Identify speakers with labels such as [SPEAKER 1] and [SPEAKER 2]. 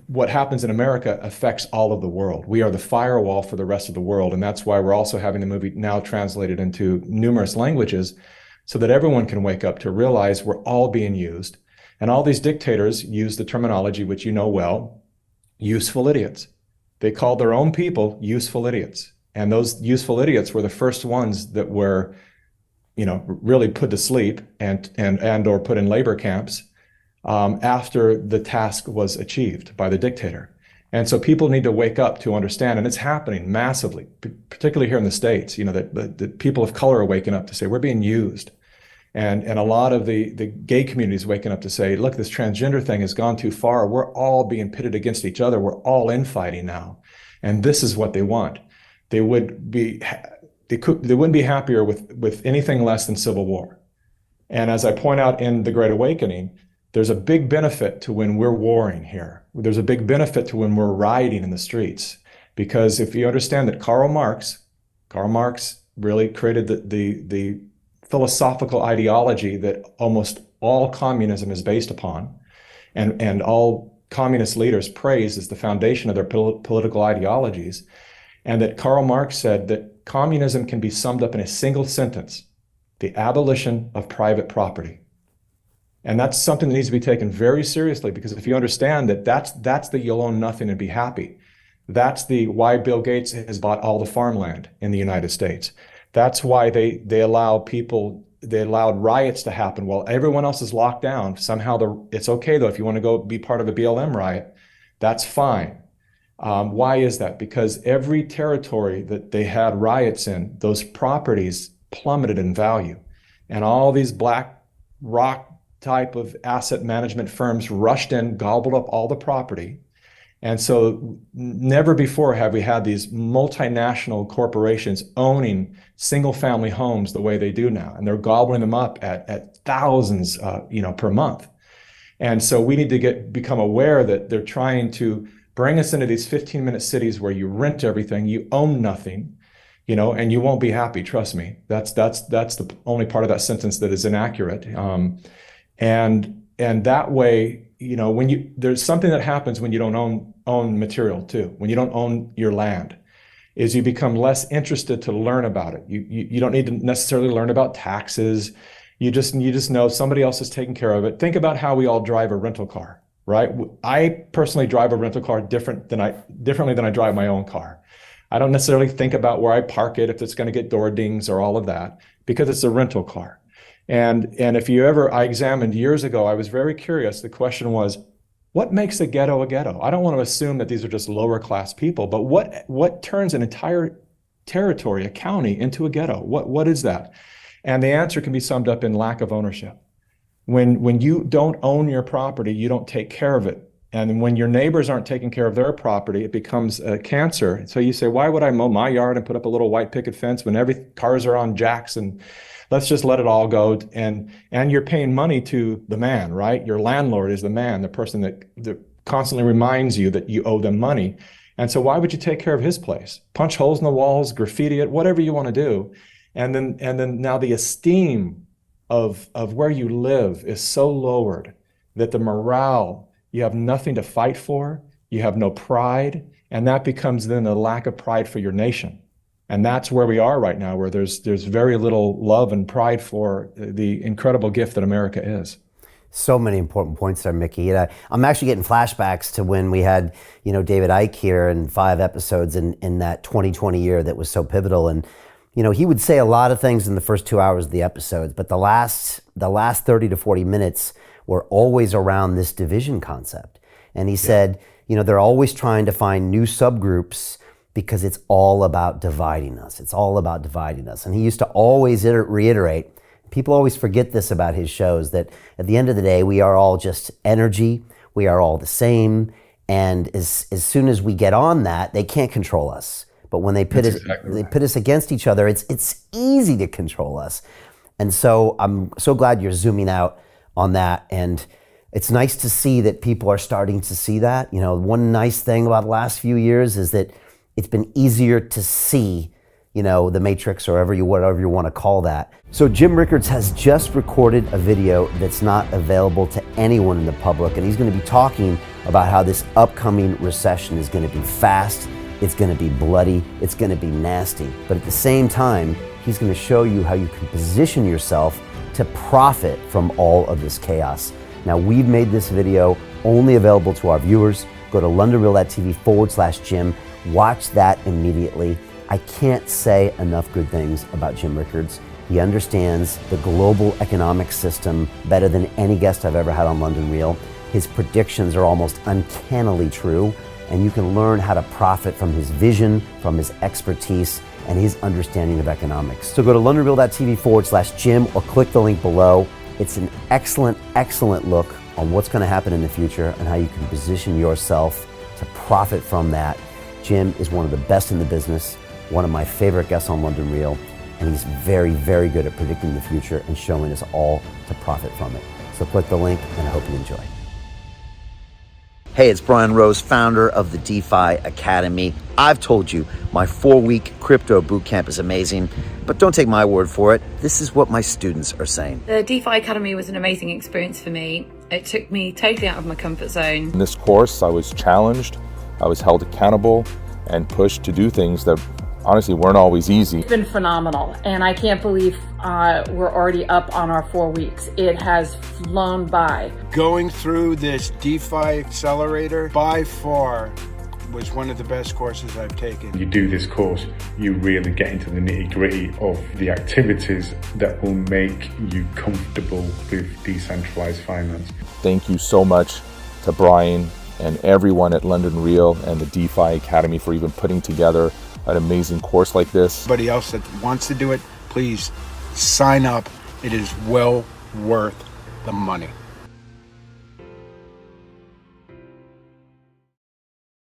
[SPEAKER 1] what happens in America affects all of the world. We are the firewall for the rest of the world. And that's why we're also having the movie now translated into numerous languages so that everyone can wake up to realize we're all being used. And all these dictators use the terminology, which you know well, useful idiots. They called their own people useful idiots. And those useful idiots were the first ones that were, really put to sleep and or put in labor camps after the task was achieved by the dictator. And so people need to wake up to understand, and it's happening massively, particularly here in the States, that the people of color are waking up to say, we're being used. And a lot of the gay community is waking up to say, look, this transgender thing has gone too far. We're all being pitted against each other. We're all infighting now. And this is what they want. They wouldn't be happier with anything less than civil war. And as I point out in The Great Awakening, there's a big benefit to when we're warring here. There's a big benefit to when we're rioting in the streets. Because if you understand that Karl Marx really created the philosophical ideology that almost all communism is based upon, and all communist leaders praise as the foundation of their political ideologies, and that Karl Marx said that communism can be summed up in a single sentence: the abolition of private property. And that's something that needs to be taken very seriously, because if you understand that that's the you'll own nothing and be happy. That's the why Bill Gates has bought all the farmland in the United States. That's why they allowed riots to happen while everyone else is locked down. Somehow it's okay though, if you want to go be part of a BLM riot, that's fine. Why is that? Because every territory that they had riots in, those properties plummeted in value. And all these black rock type of asset management firms rushed in, gobbled up all the property. And so never before have we had these multinational corporations owning single family homes the way they do now. And they're gobbling them up at thousands per month. And so we need to become aware that they're trying to bring us into these 15-minute cities where you rent everything, you own nothing, and you won't be happy, trust me. That's the only part of that sentence that is inaccurate. And that way, there's something that happens when you don't own material too. When you don't own your land, is you become less interested to learn about it. You don't need to necessarily learn about taxes. You just know somebody else is taking care of it. Think about how we all drive a rental car, right? I personally drive a rental car differently than I drive my own car. I don't necessarily think about where I park it, if it's going to get door dings or all of that, because it's a rental car. And if I examined years ago, I was very curious. The question was, what makes a ghetto a ghetto? I don't want to assume that these are just lower class people, but what turns an entire territory, a county, into a ghetto? What is that? And the answer can be summed up in lack of ownership. When you don't own your property, you don't take care of it. And when your neighbors aren't taking care of their property, it becomes a cancer. So you say, why would I mow my yard and put up a little white picket fence when every cars are on jacks, and let's just let it all go. And you're paying money to the man, right? Your landlord is the man, the person that constantly reminds you that you owe them money. And so why would you take care of his place? Punch holes in the walls, graffiti it, whatever you want to do. And then now the esteem of where you live is so lowered that the morale, you have nothing to fight for, you have no pride, and that becomes then a lack of pride for your nation. And that's where we are right now, where there's very little love and pride for the incredible gift that America is.
[SPEAKER 2] So many important points there, Mikki. And I'm actually getting flashbacks to when we had, David Icke here in 5 episodes in that 2020 year that was so pivotal. And, he would say a lot of things in the first 2 hours of the episodes, but the last 30 to 40 minutes were always around this division concept. And he said, they're always trying to find new subgroups because it's all about dividing us. It's all about dividing us. And he used to always reiterate, people always forget this about his shows, that at the end of the day, we are all just energy. We are all the same. And as soon as we get on that, they can't control us. But when they pit us against each other, it's easy to control us. And so I'm so glad you're zooming out on that. And it's nice to see that people are starting to see that. One nice thing about the last few years is that it's been easier to see the Matrix or whatever you want to call that. So Jim Rickards has just recorded a video that's not available to anyone in the public, and he's going to be talking about how this upcoming recession is going to be fast, it's going to be bloody, it's going to be nasty. But at the same time, he's going to show you how you can position yourself to profit from all of this chaos. Now, we've made this video only available to our viewers. Go to londonreal.tv/Jim. Watch that immediately. I can't say enough good things about Jim Rickards. He understands the global economic system better than any guest I've ever had on London Real. His predictions are almost uncannily true, and you can learn how to profit from his vision, from his expertise, and his understanding of economics. So go to londonreal.tv/Jim or click the link below. It's an excellent, excellent look on what's going to happen in the future and how you can position yourself to profit from that. Jim is one of the best in the business, one of my favorite guests on London Real, and he's very, very good at predicting the future and showing us all to profit from it. So click the link, and I hope you enjoy. Hey, it's Brian Rose, founder of the DeFi Academy. I've told you my 4-week crypto bootcamp is amazing, but don't take my word for it. This is what my students are saying.
[SPEAKER 3] The DeFi Academy was an amazing experience for me. It took me totally out of my comfort zone.
[SPEAKER 4] In this course, I was challenged, I was held accountable, and pushed to do things that honestly weren't always easy.
[SPEAKER 5] It's been phenomenal, and I can't believe we're already up on our 4 weeks. It has flown by.
[SPEAKER 6] Going through this DeFi accelerator by far was one of the best courses I've taken.
[SPEAKER 7] You do this course, you really get into the nitty-gritty of the activities that will make you comfortable with decentralized finance.
[SPEAKER 4] Thank you so much to Brian and everyone at London Real and the DeFi Academy for even putting together an amazing course like this.
[SPEAKER 6] Anybody else that wants to do it, please sign up. It is well worth the money.